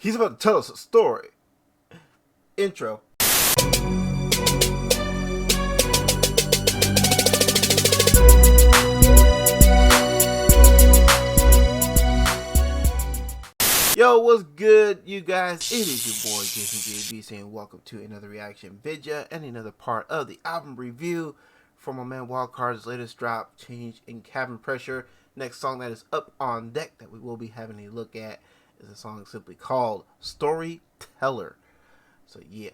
He's about to tell us a story. Intro. Yo, what's good, you guys? It is your boy Jason JB saying welcome to another reaction video and another part of the album review from my man WILDCARD'S latest drop, Change in Cabin Pressure. Next song that is up on deck that we will be having a look at is a song simply called Storyteller. So yeah,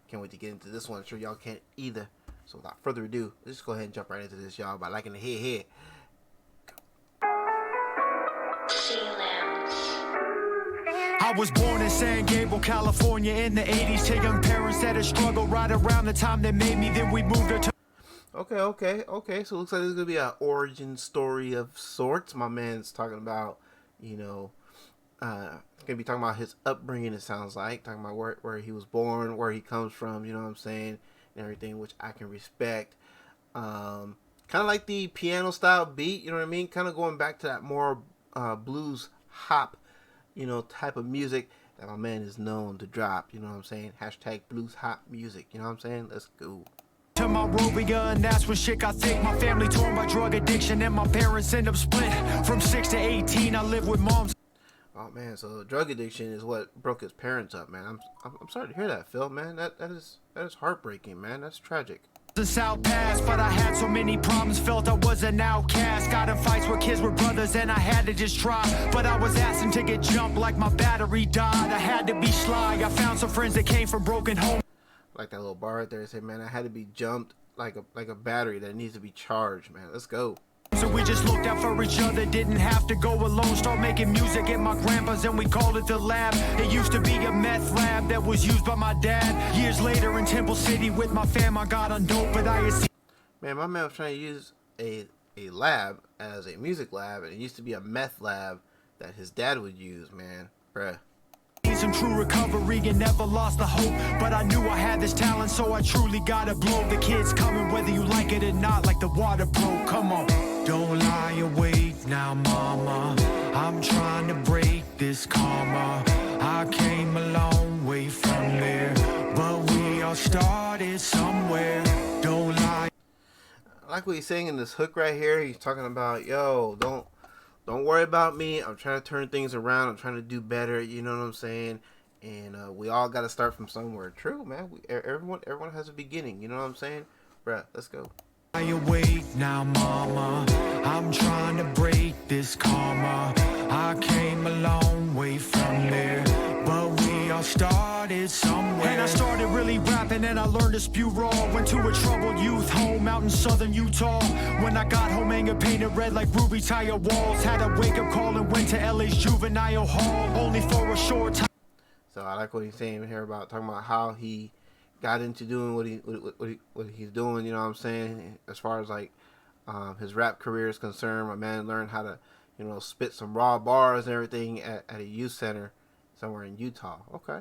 can't wait to get into this one. I'm sure y'all can't either. So without further ado, let's just go ahead and jump right into this, y'all, by liking the head. I was born in San Gabriel, California in the 80s to young parents that had struggled right around the time they made me. Then we moved her to... Okay. So it looks like this is going to be an origin story of sorts. My man's talking about, going to be talking about his upbringing, it sounds like. Talking about where he was born, where he comes from, you know what I'm saying, and everything, which I can respect. Kind of like the piano style beat, you know what I mean? Kind of going back to that more blues hop, type of music that my man is known to drop, you know what I'm saying? Hashtag blues hop music, you know what I'm saying? Let's go. To my Rovia, and that's when shit got thick. My family torn by drug addiction, and my parents end up split. From 6 to 18, I lived with moms. Oh man, so drug addiction is what broke his parents up, man. I'm sorry to hear that, Phil, man. That is heartbreaking, man. That's tragic. The South Pass, but I had so many problems, felt I was an outcast. Got in fights where kids were brothers and I had to just try. But I was asking to get jumped like my battery died. I had to be sly. I found some friends that came from broken homes. Like that little bar right there, said, man, I had to be jumped like a battery that needs to be charged, man. Let's go. So we just looked out for each other, didn't have to go alone. Start making music at my grandpa's and we called it the lab. It used to be a meth lab that was used by my dad. Years later in Temple City with my fam, I got on dope, but I see. Man, my man was trying to use a lab as a music lab, and it used to be a meth lab that his dad would use, man. Bruh. Some true recovery and never lost the hope, but I knew I had this talent, so I truly gotta blow. The kids coming whether you like it or not, like the water broke. Come on. Don't lie awake now, mama. I'm trying to break this karma. I came a long way from there, but we all started somewhere. Don't lie. I like what he's saying in this hook right here. He's talking about, yo, don't worry about me. I'm trying to turn things around. I'm trying to do better. You know what I'm saying? And we all got to start from somewhere. True, man. Everyone has a beginning. You know what I'm saying? Bruh, let's go. Are you awake now, mama? I'm trying to break this karma. I came a long way from there, but we all started somewhere. And I started really rapping and I learned to spew raw. Went to a troubled youth home out in southern Utah. When I got home, anger painted red like ruby tire walls. Had a wake up call and went to LA's juvenile hall, only for a short time. So I like what he's saying here about talking about how he got into doing what he's doing, you know what I'm saying, as far as like his rap career is concerned. My man learned how to, spit some raw bars and everything at a youth center somewhere in Utah. Okay.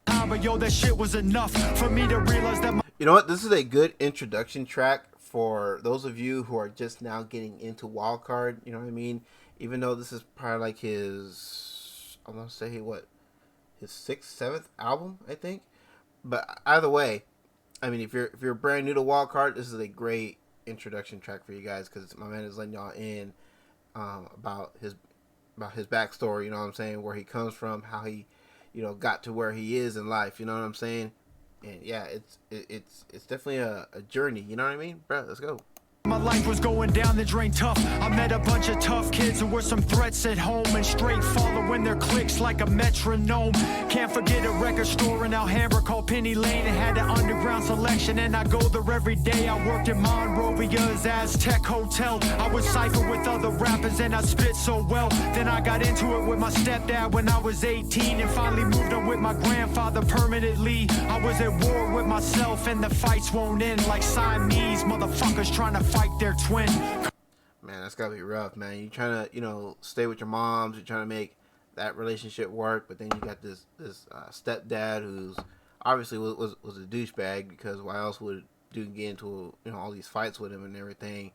But yo, that shit was enough for me to realize that you know what, this is a good introduction track for those of you who are just now getting into WILDCARD, you know what I mean? Even though this is probably like his, I'm gonna say his 6th, 7th album, I think. But either way, I mean, if you're brand new to WILDCARD, this is a great introduction track for you guys, because my man is letting y'all in about his backstory. You know what I'm saying? Where he comes from, how he, got to where he is in life. You know what I'm saying? And yeah, it's definitely a journey. You know what I mean, bro? Let's go. my life was going down the drain tough. I met a bunch of tough kids who were some threats at home, and straight following their clicks like a metronome. Can't forget a record store in Alhambra called Penny Lane. It had an underground selection, and I go there every day. I worked at Monrovia's Aztec Hotel. I would cypher with other rappers, and I spit so well. Then I got into it with my stepdad when I was 18, and finally moved on with my grandfather permanently. I was at war with myself, and the fights won't end like Siamese motherfuckers trying to fight their twin. Man, that's gotta be rough, man. You trying to, stay with your moms. You're trying to make that relationship work, but then you got this stepdad who's obviously was a douchebag, because why else would dude get into all these fights with him and everything,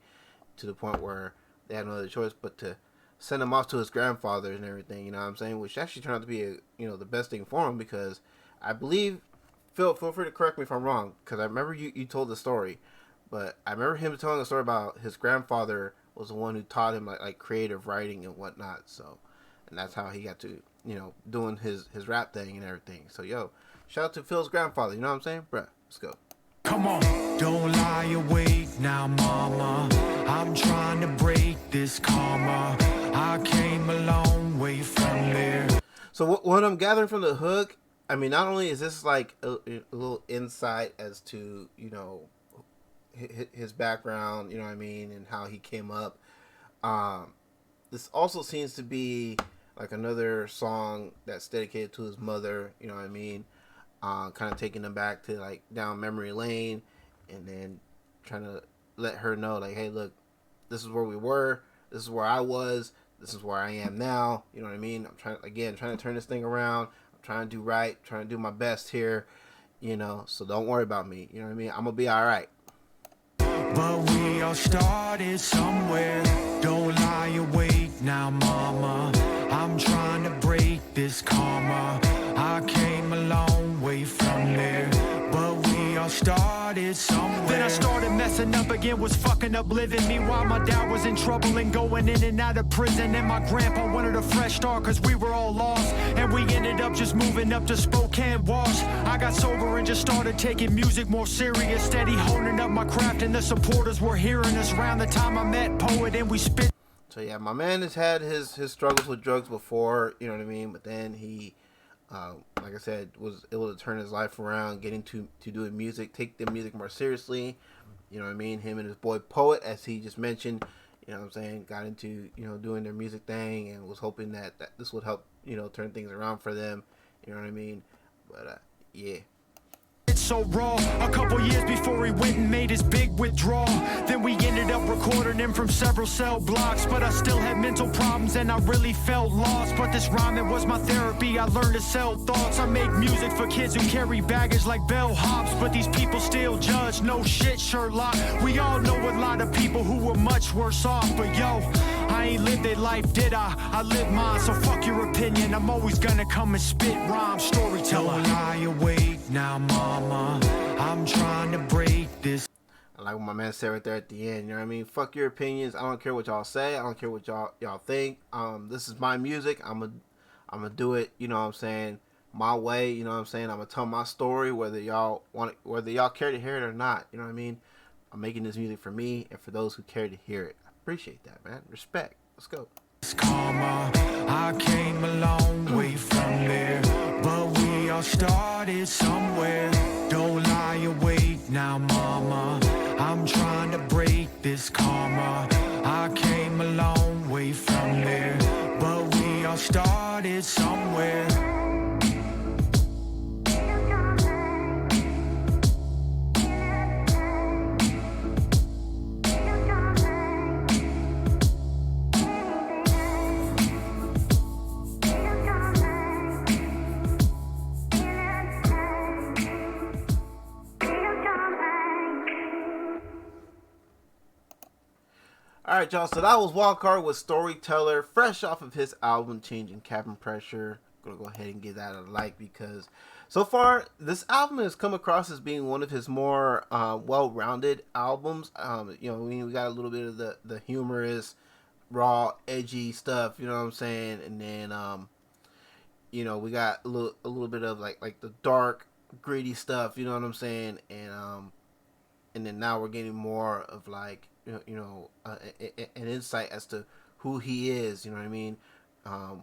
to the point where they had no other choice but to send him off to his grandfather and everything. You know what I'm saying? Which actually turned out to be the best thing for him, because I believe, feel free to correct me if I'm wrong, because I remember you told the story, but I remember him telling a story about his grandfather was the one who taught him like creative writing and whatnot. So, and that's how he got to doing his rap thing and everything. So yo, shout out to Phil's grandfather. You know what I'm saying, bruh? Let's go. Come on, don't lie awake now, mama. I'm trying to break this karma. I came a long way from there. So what I'm gathering from the hook, I mean, not only is this like a little insight as to his background, you know what I mean, and how he came up. This also seems to be like another song that's dedicated to his mother, you know what I mean. Kind of taking them back to like down memory lane, and then trying to let her know like, hey, look, this is where we were, this is where I was, this is where I am now. You know what I mean? I'm trying to turn this thing around. I'm trying to do right, trying to do my best here. So don't worry about me. You know what I mean? I'm gonna be all right. But we all started somewhere. Don't lie awake now, mama. I'm trying to break this karma. I came a long way from there, but we all started somewhere. Then I started messing up again, was fucking up living. Meanwhile, my dad was in trouble and going in and out of prison. And my grandpa wanted a fresh start, cause we were all lost. And we ended up just moving up to Spokane Wash. I got sober and just started taking music more serious. Steady honing up my craft, and the supporters were hearing us. Around the time I met Poet and we spit. So yeah, my man has had his struggles with drugs before, you know what I mean? But then he, like I said, was able to turn his life around, getting to doing music, take the music more seriously, you know what I mean? Him and his boy Poet, as he just mentioned, you know what I'm saying, got into, doing their music thing, and was hoping that this would help, turn things around for them, you know what I mean? But, yeah. It's so raw. A couple years before he went and made his big withdrawal. Then we ended up recording him from several cell blocks. But I still had mental problems and I really felt lost. But this rhyming was my therapy. I learned to sell thoughts. I make music for kids who carry baggage like bellhops. But these people still judge. No shit, Sherlock. We all know a lot of people who were much worse off. But yo, I ain't lived their life, did I? I lived mine, so fuck your opinion. I'm always gonna come and spit rhymes. Storyteller. Don't lie awake now, mama. I'm trying to break this. I like what my man said right there at the end. You know what I mean? Fuck your opinions. I don't care what y'all say. I don't care what y'all think. This is my music. I'm gonna do it. You know what I'm saying? My way. You know what I'm saying? I'm gonna tell my story, whether y'all care to hear it or not. You know what I mean? I'm making this music for me and for those who care to hear it. I appreciate that, man. Respect. Let's go. Karma, I came a long way from there, but we all started somewhere. Don't lie awake now, mama. I'm trying to break this karma. I came a long way from there, but we all started somewhere. Alright, y'all, so that was Wildcard with Storyteller, fresh off of his album Changing Cabin Pressure. I'm gonna go ahead and give that a like, because so far this album has come across as being one of his more well-rounded albums. We got a little bit of the humorous, raw, edgy stuff, you know what I'm saying, and then we got a little bit of like the dark, gritty stuff, you know what I'm saying, and then now we're getting more of like an insight as to who he is, you know what I mean,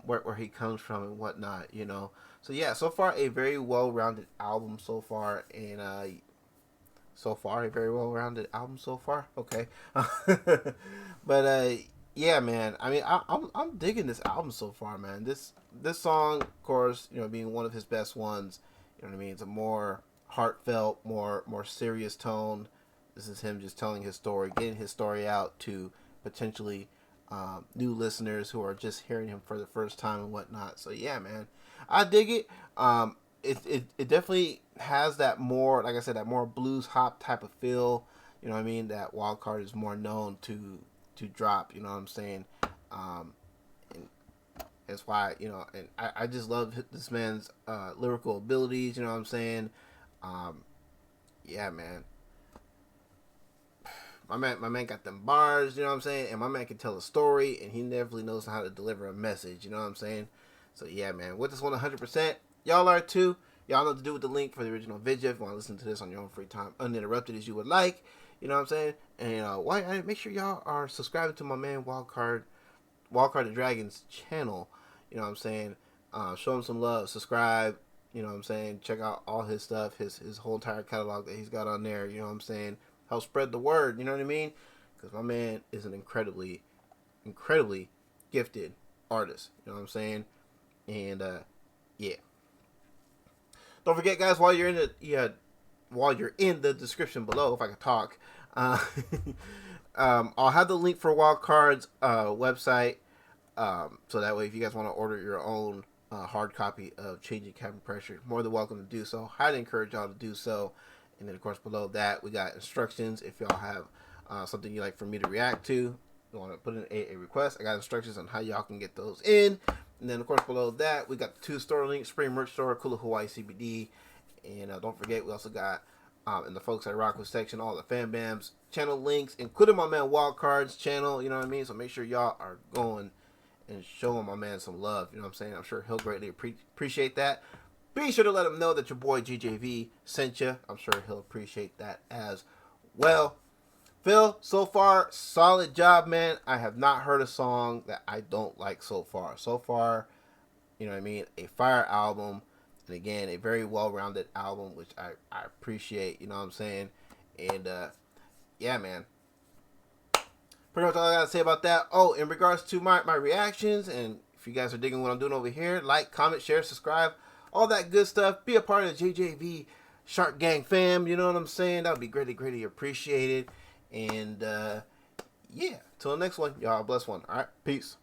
where he comes from and whatnot, So yeah, so far a very well-rounded album so far, and a very well-rounded album so far. Okay, but yeah, man. I mean, I'm digging this album so far, man. This song, of course, being one of his best ones. You know what I mean? It's a more heartfelt, more serious tone. This is him just telling his story, getting his story out to potentially new listeners who are just hearing him for the first time and whatnot. So yeah, man, I dig it. It definitely has that more, like I said, that more blues hop type of feel. You know what I mean? That Wildcard is more known to drop. You know what I'm saying? That's why, you know, and I just love this man's lyrical abilities. You know what I'm saying? Um, yeah, man. My man got them bars, you know what I'm saying? And my man can tell a story, and he definitely knows how to deliver a message, you know what I'm saying? So yeah, man, with this one 100%, y'all are too. Y'all know what to do with the link for the original video if you want to listen to this on your own free time, uninterrupted as you would like, you know what I'm saying? And why make sure y'all are subscribing to my man Wildcard the Dragon's channel, you know what I'm saying? Show him some love, subscribe, you know what I'm saying? Check out all his stuff, his whole entire catalog that he's got on there, you know what I'm saying? Help spread the word, you know what I mean? Because my man is an incredibly gifted artist, you know what I'm saying? And yeah, don't forget, guys, while you're in the description below, if I can talk, I'll have the link for Wildcard's website, so that way if you guys want to order your own hard copy of Changing Cabin Pressure, more than welcome to do so. Highly encourage y'all to do so. And then, of course, below that, we got instructions. If y'all have something you'd like for me to react to, you want to put in a request, I got instructions on how y'all can get those in. And then, of course, below that, we got the 2 store links, Spring Merch Store, Kula Hawaii CBD. And don't forget, we also got, in the Folks I Rock With section, all the Fan Bams channel links, including my man Wildcard's channel, you know what I mean? So make sure y'all are going and showing my man some love, you know what I'm saying? I'm sure he'll greatly appreciate that. Be sure to let him know that your boy GJV sent you. I'm sure he'll appreciate that as well. Phil, so far, solid job, man. I have not heard a song that I don't like so far. So far, you know what I mean? A fire album. And again, a very well-rounded album, which I appreciate, you know what I'm saying? And, yeah, man. Pretty much all I got to say about that. Oh, in regards to my reactions, and if you guys are digging what I'm doing over here, like, comment, share, subscribe. All that good stuff. Be a part of the JJV Shark Gang fam. You know what I'm saying? That would be greatly appreciated. And, yeah. Till the next one. Y'all bless one. All right. Peace.